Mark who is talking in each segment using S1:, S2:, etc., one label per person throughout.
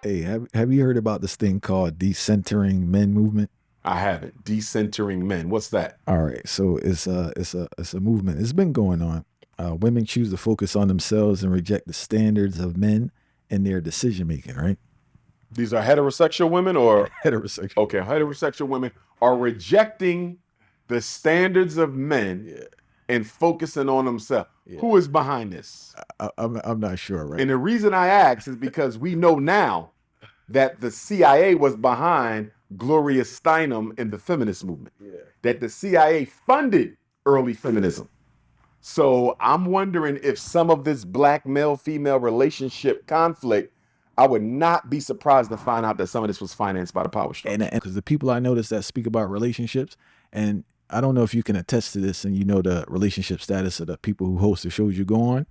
S1: Hey, have you heard about this thing called decentering men movement?
S2: I haven't. Decentering men. What's that?
S1: All right, so it's a movement. It's been going on. Women choose to focus on themselves and reject the standards of men in their decision making. Right?
S2: These are heterosexual women or
S1: Heterosexual.
S2: okay, heterosexual women are rejecting the standards of men
S1: Yeah,
S2: and focusing on themselves.
S1: yeah.
S2: Who is behind this?
S1: I'm not sure. Right?
S2: And the reason I ask is because we know now that the CIA was behind Gloria Steinem in the feminist movement,
S1: Yeah.
S2: that the CIA funded early feminism. So I'm wondering if some of this black male female relationship conflict, I would not be surprised to find out that some of this was financed by the power
S1: And
S2: structure.
S1: because the people I notice that speak about relationships, and I don't know if you can attest to this, and you know the relationship status of the people who host the shows you go on,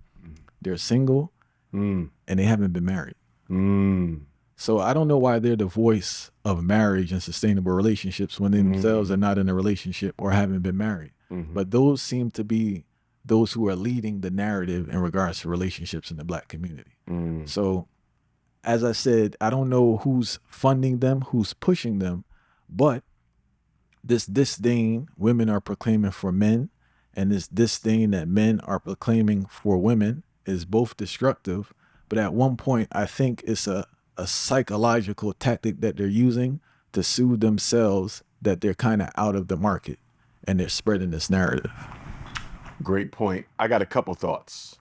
S1: they're single
S2: Mm,
S1: and they haven't been married.
S2: mm,
S1: So I don't know why they're the voice of marriage and sustainable relationships when they themselves are not in a relationship or haven't been married.
S2: mhm.
S1: But those seem to be those who are leading the narrative in regards to relationships in the black community.
S2: Mm.
S1: So as I said, I don't know who's funding them, who's pushing them, but this disdain women are proclaiming for men and this disdain that men are proclaiming for women is both destructive. But at one point, I think it's a psychological tactic that they're using to soothe themselves that they're kind of out of the market and they're spreading this narrative.
S2: Great point. I got a couple thoughts.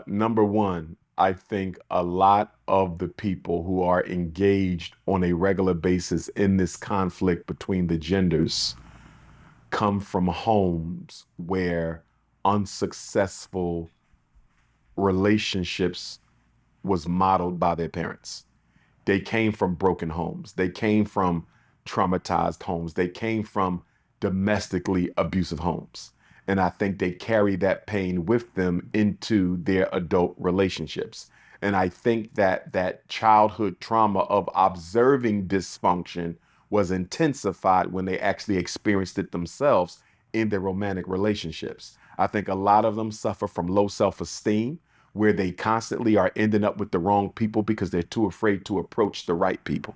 S2: Number one, I think a lot of the people who are engaged on a regular basis in this conflict between the genders come from homes where unsuccessful relationships was modeled by their parents. They came from broken homes. They came from traumatized homes. They came from domestically abusive homes. And I think they carry that pain with them into their adult relationships. And I think that that childhood trauma of observing dysfunction was intensified when they actually experienced it themselves in their romantic relationships. I think a lot of them suffer from low self-esteem where they constantly are ending up with the wrong people because they're too afraid to approach the right people.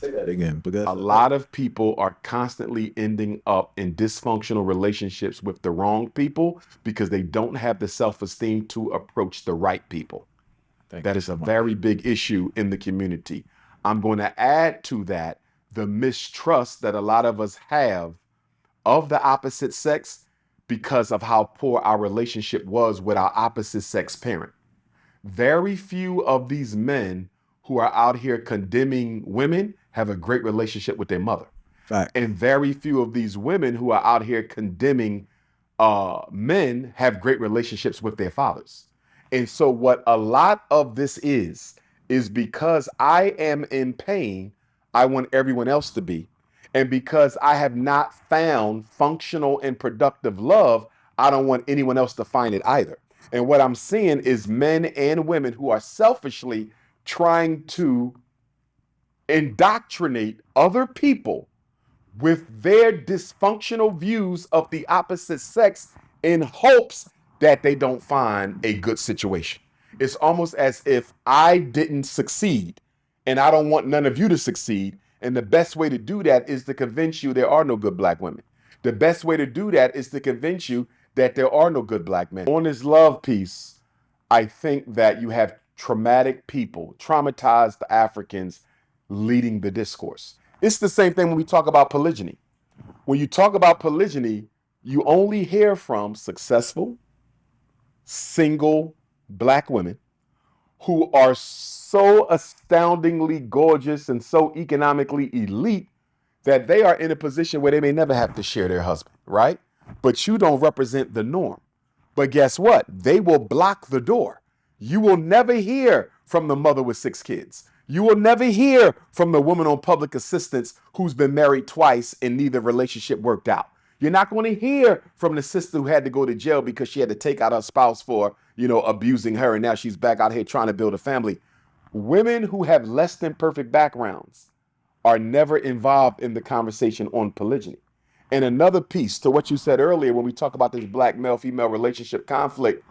S1: Say that again,
S2: A
S1: because
S2: lot of people are constantly ending up in dysfunctional relationships with the wrong people because they don't have the self-esteem to approach the right people.
S1: thank
S2: That
S1: you
S2: is a
S1: so much.
S2: very big issue in the community. I'm going to add to that the mistrust that a lot of us have of the opposite sex because of how poor our relationship was with our opposite sex parent. Very few of these men who are out here condemning women have a great relationship with their mother.
S1: Facts.
S2: And very few of these women who are out here condemning men have great relationships with their fathers. And so, what a lot of this is because I am in pain, I want everyone else to be. And because I have not found functional and productive love, I don't want anyone else to find it either. And what I'm seeing is men and women who are selfishly trying to indoctrinate other people with their dysfunctional views of the opposite sex in hopes that they don't find a good situation. It's almost as if I didn't succeed and I don't want none of you to succeed. And the best way to do that is to convince you there are no good black women. The best way to do that is to convince you that there are no good black men. On this love piece, I think that you have traumatic people, traumatized Africans leading the discourse. It's the same thing when we talk about polygyny. When you talk about polygyny, you only hear from successful, single black women who are so astoundingly gorgeous and so economically elite that they are in a position where they may never have to share their husband, right? But you don't represent the norm. But guess what? They will block the door. You will never hear from the mother with 6 kids. You will never hear from the woman on public assistance who's been married twice and neither relationship worked out. You're not going to hear from the sister who had to go to jail because she had to take out her spouse for, abusing her, and now she's back out here trying to build a family. Women who have less than perfect backgrounds are never involved in the conversation on polygyny. And another piece to what you said earlier when we talk about this black male-female relationship conflict,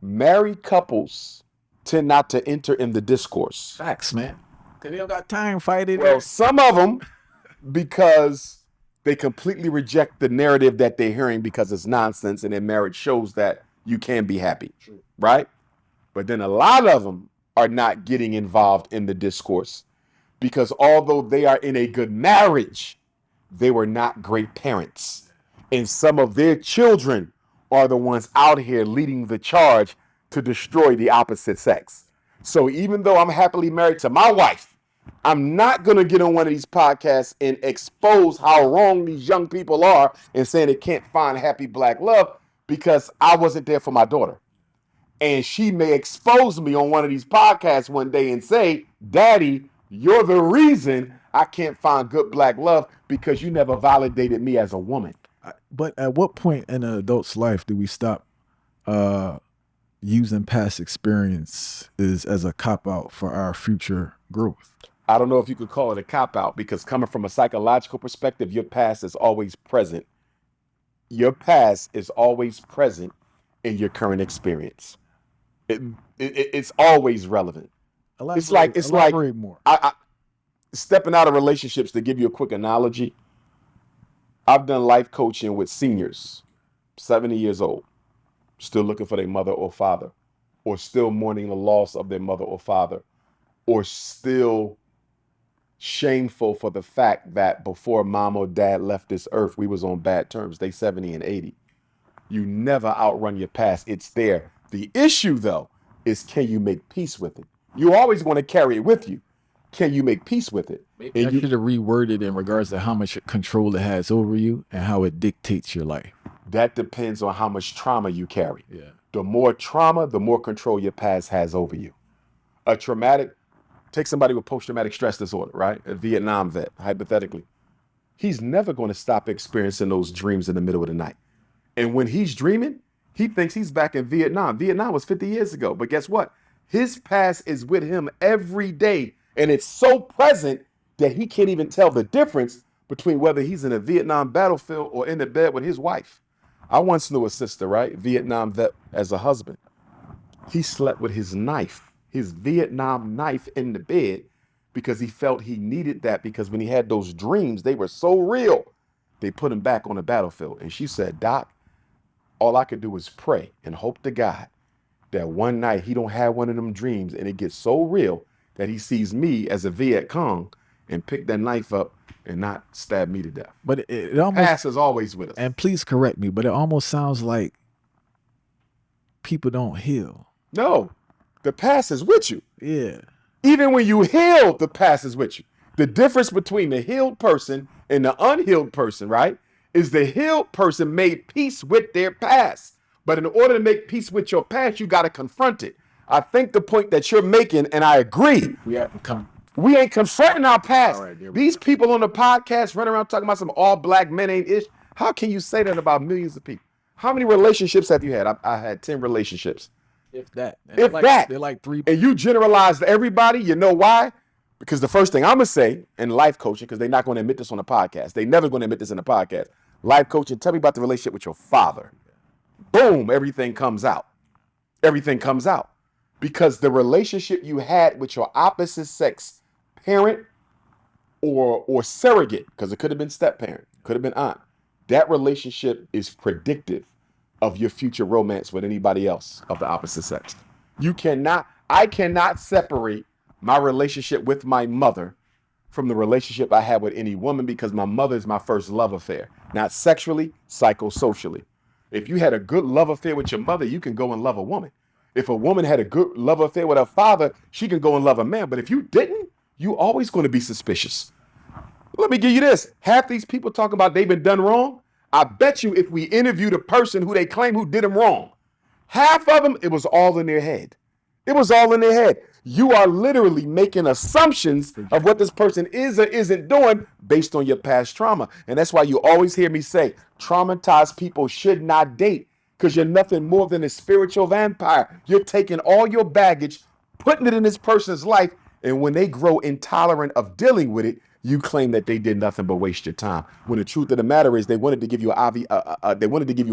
S2: married couples tend not to enter in the discourse.
S1: Facts, man. Cause they don't got time fighting.
S2: Well, some of them, because they completely reject the narrative that they're hearing because it's nonsense, and their marriage shows that you can be happy, right? But then a lot of them are not getting involved in the discourse because although they are in a good marriage, they were not great parents. And some of their children are the ones out here leading the charge to destroy the opposite sex. So even though I'm happily married to my wife, I'm not going to get on one of these podcasts and expose how wrong these young people are and saying they can't find happy black love because I wasn't there for my daughter. And she may expose me on one of these podcasts one day and say, Daddy, you're the reason I can't find good black love because you never validated me as a woman.
S1: But at what point in an adult's life do we stop using past experience as a cop out for our future growth?
S2: I don't know if you could call it a cop out because coming from a psychological perspective, your past is always present. Your past is always present in your current experience. It's always relevant.
S1: Elaborate more.
S2: I stepping out of relationships. To give you a quick analogy, I've done life coaching with seniors, 70 years old, still looking for their mother or father, or still mourning the loss of their mother or father, or still shameful for the fact that before mom or dad left this earth, we was on bad terms. They 70 and 80. You never outrun your past. It's there. The issue, though, is can you make peace with it? You always want to carry it with you. Can you make peace with it?
S1: Maybe I should have reworded in regards to how much control it has over you and how it dictates your life.
S2: That depends on how much trauma you carry.
S1: Yeah.
S2: The more trauma, the more control your past has over you. Take somebody with post-traumatic stress disorder, right? A Vietnam vet, hypothetically. He's never going to stop experiencing those dreams in the middle of the night. And when he's dreaming, he thinks he's back in Vietnam. Vietnam was 50 years ago. But guess what? His past is with him every day. And it's so present that he can't even tell the difference between whether he's in a Vietnam battlefield or in the bed with his wife. I once knew a sister, right? Vietnam vet as a husband. He slept with his knife, his Vietnam knife in the bed because he felt he needed that because when he had those dreams, they were so real. They put him back on the battlefield. And she said, Doc, all I could do is pray and hope to God that one night he don't have one of them dreams and it gets so real that he sees me as a Viet Cong and pick that knife up and not stab me to death.
S1: But it almost
S2: past is always with us.
S1: And please correct me, but it almost sounds like people don't heal.
S2: No, the past is with you.
S1: Yeah.
S2: Even when you heal, the past is with you. The difference between the healed person and the unhealed person, right, is the healed person made peace with their past. But in order to make peace with your past, you got to confront it. I think the point that you're making, and I agree, we ain't confronting our past. Right, these people on the podcast running around talking about some all black men ain't ish. How can you say that about millions of people? How many relationships have you had? I had 10 relationships.
S1: If that.
S2: They're
S1: like 3.
S2: And you generalized everybody. You know why? Because the first thing I'm going to say in life coaching, because they're not going to admit this on the podcast. They never going to admit this in the podcast. Life coaching, tell me about the relationship with your father. Boom, everything comes out. Everything comes out. Because the relationship you had with your opposite sex parent or surrogate, because it could have been step parent, could have been aunt, that relationship is predictive of your future romance with anybody else of the opposite sex. I cannot separate my relationship with my mother from the relationship I have with any woman because my mother is my first love affair, not sexually, psychosocially. If you had a good love affair with your mother, you can go and love a woman. If a woman had a good love affair with her father, she can go and love a man. But if you didn't, you always going to be suspicious. Let me give you this. Half these people talking about they've been done wrong. I bet you if we interviewed a person who they claim who did them wrong, half of them, it was all in their head. It was all in their head. You are literally making assumptions of what this person is or isn't doing based on your past trauma. And that's why you always hear me say, traumatized people should not date because you're nothing more than a spiritual vampire. You're taking all your baggage, putting it in this person's life, and when they grow intolerant of dealing with it, you claim that they did nothing but waste your time. When the truth of the matter is, they wanted to give you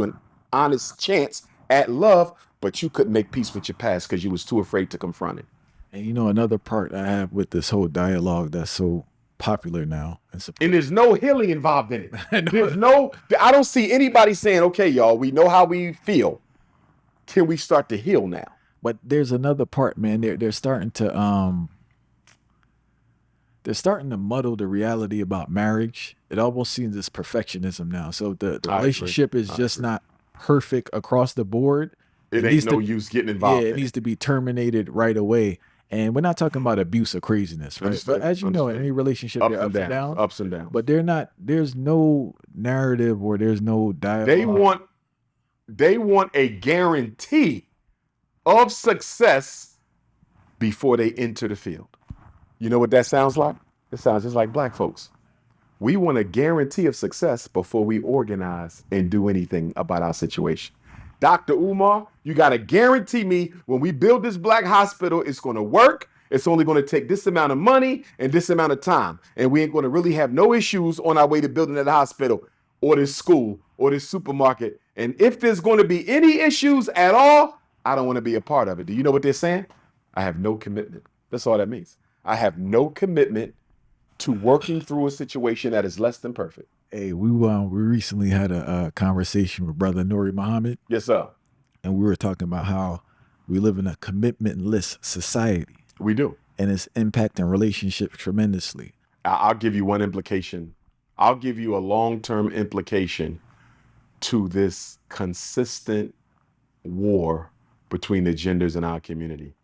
S2: an honest chance at love, but you couldn't make peace with your past because you was too afraid to confront it.
S1: And another part I have with this whole dialogue that's so popular now and
S2: And
S1: support.
S2: there's no healing involved in it.
S1: I
S2: There's
S1: know,
S2: no, I don't see anybody saying, okay, y'all, we know how we feel. Can we start to heal now?
S1: but there's another part, man. They're starting to muddle the reality about marriage. It almost seems as perfectionism now. So the
S2: I agree.
S1: relationship is
S2: I
S1: just
S2: agree.
S1: not perfect across the board.
S2: It
S1: It
S2: ain't
S1: needs
S2: no
S1: to,
S2: use getting
S1: yeah,
S2: involved
S1: it
S2: in it.
S1: needs to be terminated right away. And we're not talking about abuse or craziness, right? But
S2: Understood.
S1: as you know, in
S2: Understood.
S1: any relationship, there
S2: Ups
S1: are
S2: and
S1: ups and
S2: downs.
S1: downs.
S2: Ups and downs.
S1: But they're not. There's no narrative or there's no
S2: They
S1: dialogue.
S2: want they want a guarantee of success before they enter the field. You know what that sounds like? It sounds just like black folks. We want a guarantee of success before we organize and do anything about our situation. Dr. Umar, you got to guarantee me when we build this black hospital, it's going to work. It's only going to take this amount of money and this amount of time. And we ain't going to really have no issues on our way to building that hospital or this school or this supermarket. And if there's going to be any issues at all, I don't want to be a part of it. Do you know what they're saying? I have no commitment. That's all that means. I have no commitment to working through a situation that is less than perfect.
S1: Hey, we recently had a conversation with Brother Nuri Muhammad,
S2: Yes, sir.
S1: and we were talking about how we live in a commitmentless society,
S2: We do.
S1: and it's impacting relationships tremendously.
S2: I'll give you one implication. I'll give you a long-term implication to this consistent war between the genders in our community.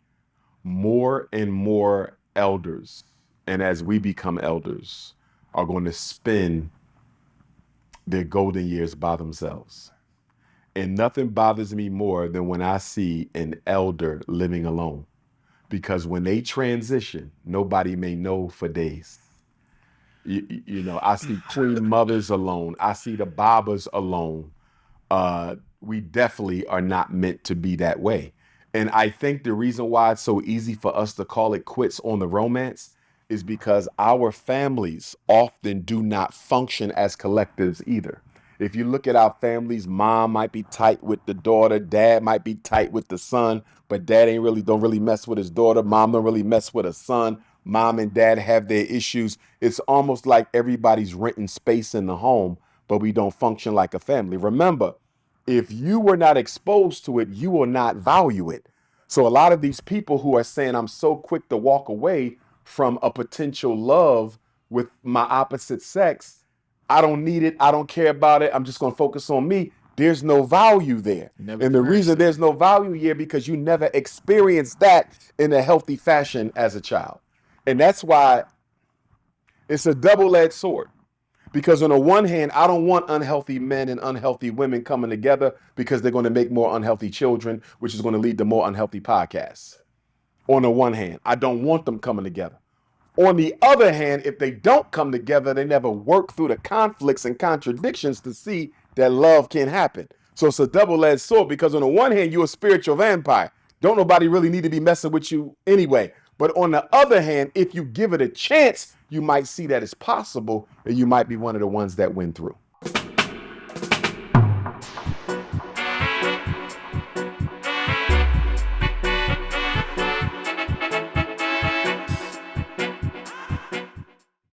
S2: More and more elders, and as we become elders, are going to spend their golden years by themselves. And nothing bothers me more than when I see an elder living alone. Because when they transition, nobody may know for days. I see queen mothers alone. I see the Babas alone. We definitely are not meant to be that way. And I think the reason why it's so easy for us to call it quits on the romance is because our families often do not function as collectives either. If you look at our families, mom might be tight with the daughter, dad might be tight with the son, but dad ain't really don't really mess with his daughter, mom don't really mess with her son. Mom and dad have their issues. It's almost like everybody's renting space in the home, but we don't function like a family. Remember, if you were not exposed to it, you will not value it. So a lot of these people who are saying, I'm so quick to walk away from a potential love with my opposite sex, I don't need it. I don't care about it. I'm just going to focus on me. There's no value there.
S1: You never
S2: And the
S1: experienced
S2: reason
S1: it.
S2: there's no value here because you never experienced that in a healthy fashion as a child. And that's why it's a double-edged sword. Because on the one hand, I don't want unhealthy men and unhealthy women coming together because they're going to make more unhealthy children, which is going to lead to more unhealthy podcasts. On the one hand, I don't want them coming together. On the other hand, if they don't come together, they never work through the conflicts and contradictions to see that love can happen. So it's a double-edged sword because on the one hand, you're a spiritual vampire. Don't nobody really need to be messing with you anyway. But on the other hand, if you give it a chance, you might see that it's possible and you might be one of the ones that win through.